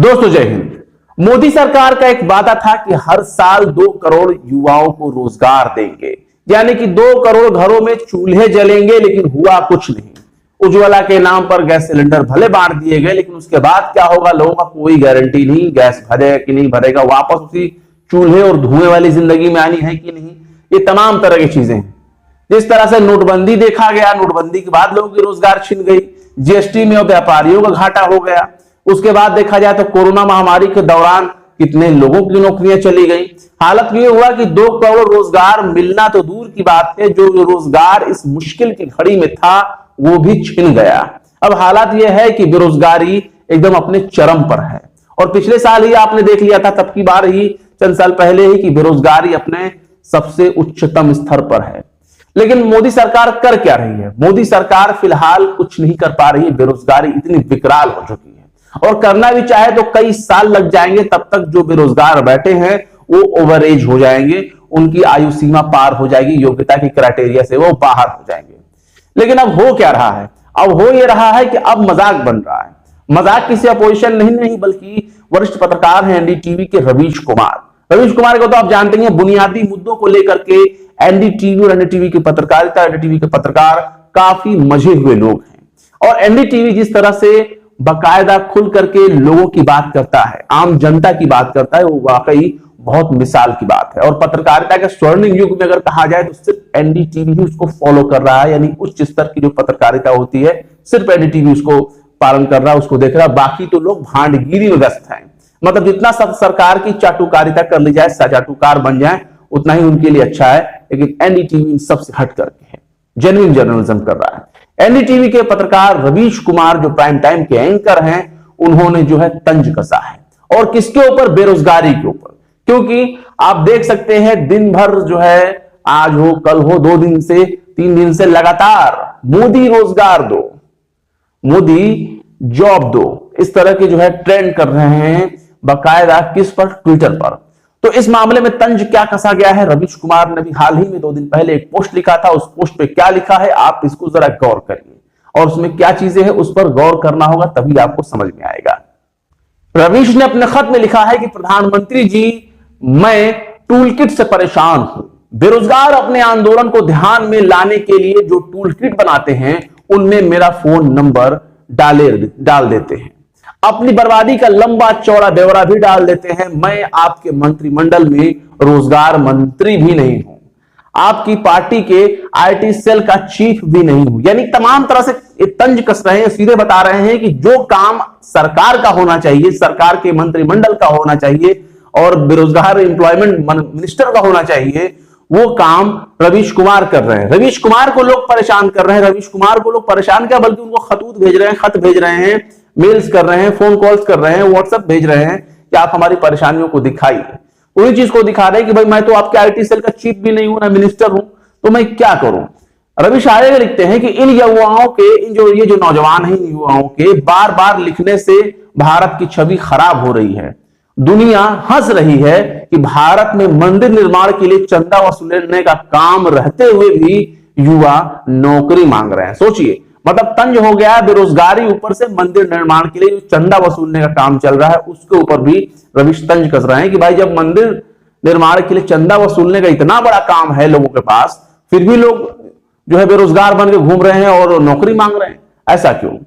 दोस्तों जय हिंद। मोदी सरकार का एक वादा था कि हर साल 2 करोड़ युवाओं को रोजगार देंगे, यानी कि 2 करोड़ घरों में चूल्हे जलेंगे, लेकिन हुआ कुछ नहीं। उज्ज्वला के नाम पर गैस सिलेंडर भले बांट दिए गए, लेकिन उसके बाद क्या होगा लोगों का कोई गारंटी नहीं। गैस भरेगा कि नहीं भरेगा, वापस उसी चूल्हे और धुएं वाली जिंदगी में आनी है कि नहीं, ये तमाम तरह की चीजें हैं। जिस तरह से नोटबंदी देखा गया, नोटबंदी के बाद लोगों की रोजगार छिन गई, जीएसटी में व्यापारियों का घाटा हो गया। उसके बाद देखा जाए तो कोरोना महामारी के दौरान कितने लोगों की नौकरियां चली गई। हालत ये हुआ कि 2 करोड़ रोजगार मिलना तो दूर की बात है, जो रोजगार इस मुश्किल की घड़ी में था वो भी छिन गया। अब हालात यह है कि बेरोजगारी एकदम अपने चरम पर है, और पिछले साल ही आपने देख लिया था, तब की बार ही चंद साल पहले ही कि बेरोजगारी अपने सबसे उच्चतम स्तर पर है। लेकिन मोदी सरकार कर क्या रही है? मोदी सरकार फिलहाल कुछ नहीं कर पा रही है। बेरोजगारी इतनी विकराल हो चुकी है, और करना भी चाहे तो कई साल लग जाएंगे। तब तक जो बेरोजगार बैठे हैं वो ओवर एज हो जाएंगे, उनकी आयु सीमा पार हो जाएगी, योग्यता की क्राइटेरिया से वो बाहर हो जाएंगे। लेकिन अब हो क्या रहा है? अब हो ये रहा है कि अब मजाक बन रहा है। मजाक किसी अपोजिशन नहीं बल्कि वरिष्ठ पत्रकार हैं एनडीटीवी के रवीश कुमार। रवीश कुमार को तो आप जानते हैं, बुनियादी मुद्दों को लेकर के एनडीटीवी और एनडीटीवी की पत्रकारिता, एनडीटीवी के पत्रकार काफी मजे हुए लोग हैं। और एनडीटीवी जिस तरह से बाकायदा खुल करके लोगों की बात करता है, आम जनता की बात करता है, वो वाकई बहुत मिसाल की बात है। और पत्रकारिता के स्वर्णिम युग में अगर कहा जाए तो सिर्फ एनडीटीवी ही उसको फॉलो कर रहा है, यानी उच्च स्तर की जो पत्रकारिता होती है सिर्फ एनडीटीवी उसको पालन कर रहा है, उसको देख रहा है। बाकी तो लोग भांडगिरी में व्यस्त हैं। मतलब जितना सब सरकार की चाटुकारिता कर ली जाए, चाटुकार बन जाए, उतना ही उनके लिए अच्छा है। लेकिन एनडीटीवी इन सबसे हट करके है, जेन्युइन जर्नलिज्म कर रहा है। एनडीटीवी के पत्रकार रवीश कुमार जो प्राइम टाइम के एंकर हैं, उन्होंने जो है तंज कसा है, और किसके ऊपर? बेरोजगारी के ऊपर। क्योंकि आप देख सकते हैं दिन भर जो है, आज हो कल हो, 2 दिन से 3 दिन से लगातार मोदी रोजगार दो, मोदी जॉब दो, इस तरह के जो है ट्रेंड कर रहे हैं बाकायदा। किस पर? ट्विटर पर। तो इस मामले में तंज क्या कसा गया है? रवीश कुमार ने भी हाल ही में 2 दिन पहले एक पोस्ट लिखा था। उस पोस्ट पे क्या लिखा है आप इसको जरा गौर करिए, और उसमें क्या चीजें हैं उस पर गौर करना होगा, तभी आपको समझ में आएगा। रवीश ने अपने खत में लिखा है कि प्रधानमंत्री जी, मैं टूल किट से परेशान हूं। बेरोजगार अपने आंदोलन को ध्यान में लाने के लिए जो टूल किट बनाते हैं, उनमें मेरा फोन नंबर डाल देते हैं, अपनी बर्बादी का लंबा चौड़ा ब्यौरा भी डाल देते हैं। मैं आपके मंत्रिमंडल में रोजगार मंत्री भी नहीं हूं, आपकी पार्टी के आईटी सेल का चीफ भी नहीं हूं। यानी तमाम तरह से तंज कस रहे हैं, सीधे बता रहे हैं कि जो काम सरकार का होना चाहिए, सरकार के मंत्रिमंडल का होना चाहिए, और बेरोजगार एम्प्लॉयमेंट मिनिस्टर का होना चाहिए, वो काम रवीश कुमार कर रहे हैं। रवीश कुमार को लोग परेशान कर रहे हैं। रवीश कुमार को लोग परेशान क्या, बल्कि उनको खतूत भेज रहे हैं, खत भेज रहे हैं, मेल्स कर रहे हैं, फोन कॉल्स कर रहे हैं, व्हाट्सएप भेज रहे हैं कि आप हमारी परेशानियों को दिखाइए। उन्हीं चीज को दिखा रहे हैं कि भाई मैं तो आपके आईटी सेल का चीफ भी नहीं हूं, ना मिनिस्टर हूं, तो मैं क्या करूं। रवीश आगे लिखते हैं कि इन युवाओं के, ये जो नौजवान हैं, इन युवाओं के बार बार लिखने से भारत की छवि खराब हो रही है। दुनिया हंस रही है कि भारत में मंदिर निर्माण के लिए चंदा वसूलने का काम रहते हुए भी युवा नौकरी मांग रहे हैं। सोचिए, मतलब तंज हो गया बेरोजगारी, ऊपर से मंदिर निर्माण के लिए चंदा वसूलने का काम चल रहा है, उसके ऊपर भी रवीश तंज कस रहे हैं कि भाई जब मंदिर निर्माण के लिए चंदा वसूलने का इतना बड़ा काम है लोगों के पास, फिर भी लोग जो है बेरोजगार बन के घूम रहे हैं और नौकरी मांग रहे हैं, ऐसा क्यों?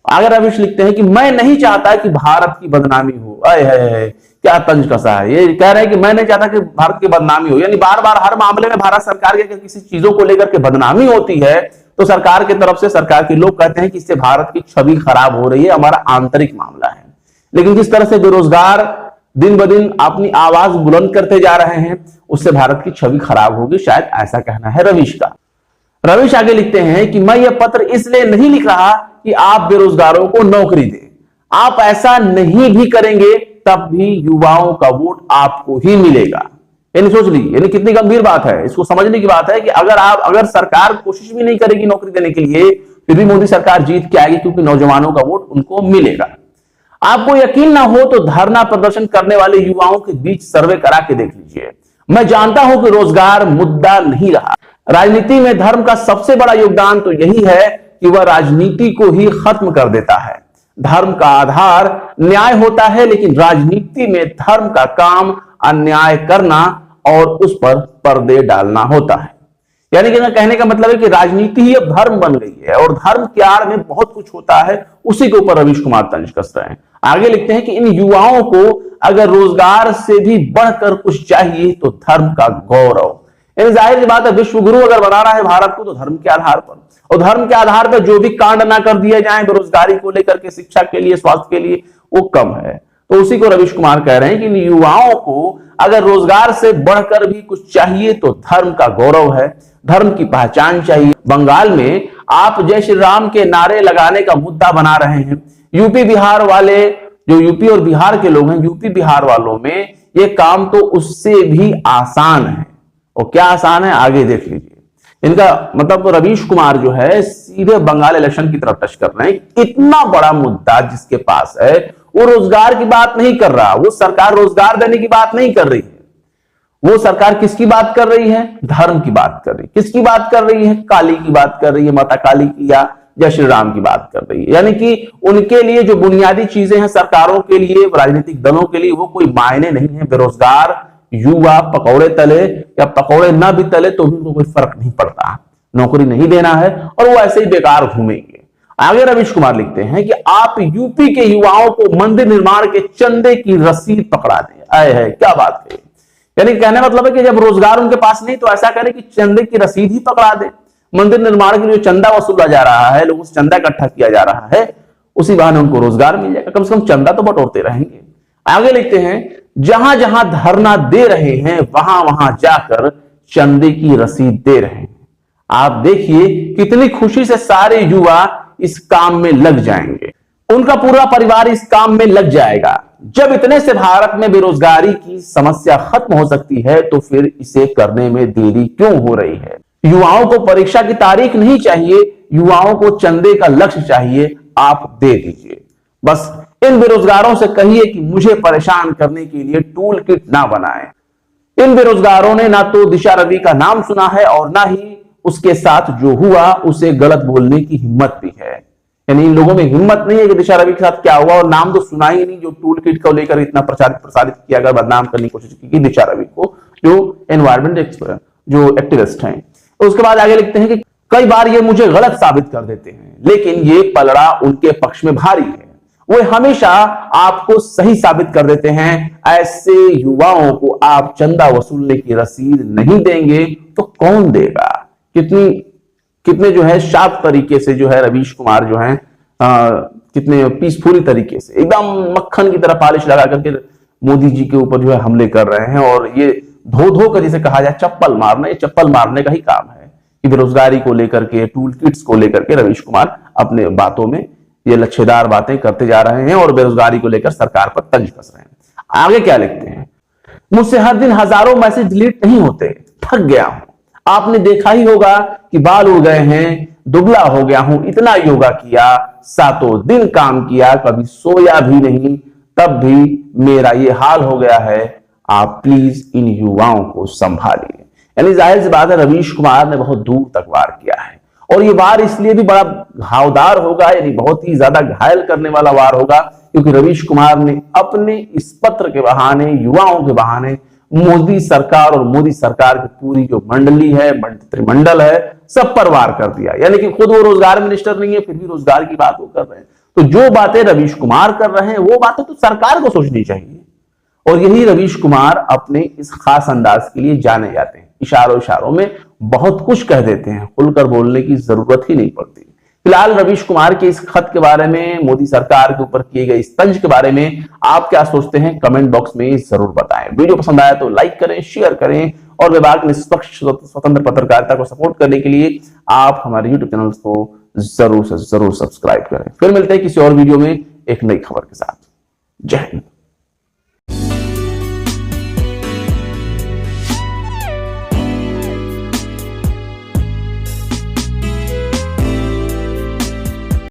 आगे रवीश लिखते हैं कि मैं नहीं चाहता कि भारत की बदनामी हो। क्या तंज कसा है, ये कह रहे हैं कि मैं नहीं चाहता कि भारत की बदनामी हो। यानी बार बार हर मामले में भारत सरकार के किसी चीजों को लेकर के बदनामी होती है तो सरकार की तरफ से, सरकार के लोग कहते हैं कि इससे भारत की छवि खराब हो रही है, हमारा आंतरिक मामला है। लेकिन जिस तरह से बेरोजगार दिन ब दिन अपनी आवाज बुलंद करते जा रहे हैं, उससे भारत की छवि खराब होगी, शायद ऐसा कहना है रवीश का। रवीश आगे लिखते हैं कि मैं यह पत्र इसलिए नहीं लिख रहा कि आप बेरोजगारों को नौकरी दें। आप ऐसा नहीं भी करेंगे तब भी युवाओं का वोट आपको ही मिलेगा। यानी सोच लीजिए, यानी कितनी गंभीर बात है, इसको समझने की बात है कि अगर सरकार कोशिश भी नहीं करेगी नौकरी देने के लिए, फिर भी मोदी सरकार जीत के आएगी, क्योंकि नौजवानों का वोट उनको मिलेगा। आपको यकीन ना हो तो धरना प्रदर्शन करने वाले युवाओं के बीच सर्वे करा के देख लीजिए। मैं जानता हूं कि रोजगार मुद्दा नहीं रहा। राजनीति में धर्म का सबसे बड़ा योगदान तो यही है कि वह राजनीति को ही खत्म कर देता है। धर्म का आधार न्याय होता है, लेकिन राजनीति में धर्म का काम अन्याय करना और उस पर पर्दे डालना होता है। यानी कि कहने का मतलब है कि राजनीति ही अब धर्म बन गई है और धर्म के आड़ में बहुत कुछ होता है, उसी के ऊपर रवीश कुमार तंज कस रहे हैं। आगे लिखते हैं कि इन युवाओं को अगर रोजगार से भी बढ़कर कुछ चाहिए तो धर्म का गौरव। यानी जाहिर सी बात है, विश्व गुरु अगर बना रहा है भारत को तो धर्म के आधार पर, और धर्म के आधार पर जो भी कांड ना कर दिए जाए बेरोजगारी को लेकर के, शिक्षा के लिए, स्वास्थ्य के लिए, वो कम है। तो उसी को रवीश कुमार कह रहे हैं कि इन युवाओं को अगर रोजगार से बढ़कर भी कुछ चाहिए तो धर्म का गौरव है, धर्म की पहचान चाहिए। बंगाल में आप जय श्री राम के नारे लगाने का मुद्दा बना रहे हैं। यूपी बिहार वाले, जो यूपी और बिहार के लोग हैं, यूपी बिहार वालों में ये काम तो उससे भी आसान है। और क्या आसान है, आगे देख लीजिए। इनका मतलब तो रवीश कुमार जो है सीधे बंगाल इलेक्शन की तरफ टच कर रहे हैं। इतना बड़ा मुद्दा जिसके पास है वो रोजगार की बात नहीं कर रहा, वो सरकार रोजगार देने की बात नहीं कर रही है। वो सरकार किसकी बात कर रही है, धर्म की बात कर रही है। किसकी बात कर रही है, काली की बात कर रही है, माता काली की या जय श्री राम की बात कर रही है। यानी कि उनके लिए जो बुनियादी चीजें हैं सरकारों के लिए, राजनीतिक दलों के लिए, वो कोई मायने नहीं है। बेरोजगार युवा पकौड़े तले या पकौड़े ना भी तले तो भी उनको कोई फर्क नहीं पड़ता, नौकरी नहीं देना है और वो ऐसे ही बेकार घूमेंगे। आगे रवीश कुमार लिखते हैं कि आप यूपी के युवाओं को मंदिर निर्माण के चंदे की रसीद पकड़ा दें। आए है, क्या बात है। यानी कहने मतलब है कि जब रोजगार उनके पास नहीं तो ऐसा करें कि चंदे की रसीद ही पकड़ा दे। मंदिर निर्माण के लिए जो चंदा वसूला जा रहा है, लोगों से चंदा इकट्ठा किया जा रहा है, उसी बहाने उनको रोजगार मिल जाएगा। कम से कम चंदा तो बटोरते रहेंगे। आगे लिखते हैं, जहां जहां धरना दे रहे हैं वहां वहां जाकर चंदे की रसीद दे रहे हैं। आप देखिए कितनी खुशी से सारे युवा इस काम में लग जाएंगे, उनका पूरा परिवार इस काम में लग जाएगा। जब इतने से भारत में बेरोजगारी की समस्या खत्म हो सकती है तो फिर इसे करने में देरी क्यों हो रही है। युवाओं को परीक्षा की तारीख नहीं चाहिए, युवाओं को चंदे का लक्ष्य चाहिए, आप दे दीजिए। बस इन बेरोजगारों से कहिए कि मुझे परेशान करने के लिए टूल किट ना बनाएं। इन बेरोजगारों ने ना तो दिशा रवि का नाम सुना है और ना ही उसके साथ जो हुआ उसे गलत बोलने की हिम्मत भी है। यानी इन लोगों में हिम्मत नहीं है कि दिशा रवि के साथ क्या हुआ, और नाम तो सुना ही नहीं जो टूल किट को लेकर इतना प्रसारित किया गया, बदनाम करने की कोशिश की दिशा रवि को, जो एनवायरमेंट एक्सपर्ट, जो एक्टिविस्ट हैं। उसके बाद आगे लिखते हैं कि कई बार ये मुझे गलत साबित कर देते हैं, लेकिन ये पलड़ा उनके पक्ष में भारी है। वो हमेशा आपको सही साबित कर देते हैं। ऐसे युवाओं को आप चंदा वसूलने की रसीद नहीं देंगे तो कौन देगा। कितने जो है शांत तरीके से जो है रवीश कुमार जो है कितने पीसफुली तरीके से एकदम मक्खन की तरह पॉलिश लगा करके मोदी जी के ऊपर जो है हमले कर रहे हैं। और ये धो धो कर जिसे कहा जाए चप्पल मारना, ये चप्पल मारने का ही काम है कि बेरोजगारी को लेकर के, टूल किट्स को लेकर के रवीश कुमार अपने बातों में ये लच्छेदार बातें करते जा रहे हैं और बेरोजगारी को लेकर सरकार पर तंज कस रहे हैं। आगे क्या लिखते हैं, मुझसे हर दिन हजारों मैसेज डिलीट नहीं होते, थक गया हूं। आपने देखा ही होगा कि बाल उड़ गए हैं, दुबला हो गया हूं, इतना योगा किया, सातों दिन काम किया, कभी सोया भी नहीं, तब भी मेरा ये हाल हो गया है। आप प्लीज इन युवाओं को संभालिए। यानी जाहिर सी बात है रवीश कुमार ने बहुत दूर तक वार किया है और ये वार इसलिए भी बड़ा घावदार होगा, यानी बहुत ही ज्यादा घायल करने वाला वार होगा, क्योंकि रवीश कुमार ने अपने इस पत्र के बहाने, युवाओं के बहाने मोदी सरकार और मोदी सरकार की पूरी जो मंडली है, मंत्रिमंडल है, सब पर वार कर दिया। यानी कि खुद वो रोजगार मिनिस्टर नहीं है, फिर भी रोजगार की बात वो कर रहे हैं। तो जो बातें रवीश कुमार कर रहे हैं वो बातें तो सरकार को सोचनी चाहिए। और यही रवीश कुमार अपने इस खास अंदाज के लिए जाने जाते हैं। इशारों में बहुत कुछ कह देते हैं, खुलकर बोलने की जरूरत ही नहीं पड़ती। फिलहाल रवीश कुमार के इस खत के बारे में, मोदी सरकार के ऊपर किए गए इस तंज के बारे में आप क्या सोचते हैं, कमेंट बॉक्स में जरूर बताएं। वीडियो पसंद आया तो लाइक करें, शेयर करें और विभाग निष्पक्ष स्वतंत्र पत्रकारिता को सपोर्ट करने के लिए आप हमारे YouTube चैनल को जरूर से जरूर सब्सक्राइब करें। फिर मिलते हैं किसी और वीडियो में एक नई खबर के साथ। जय हिंद।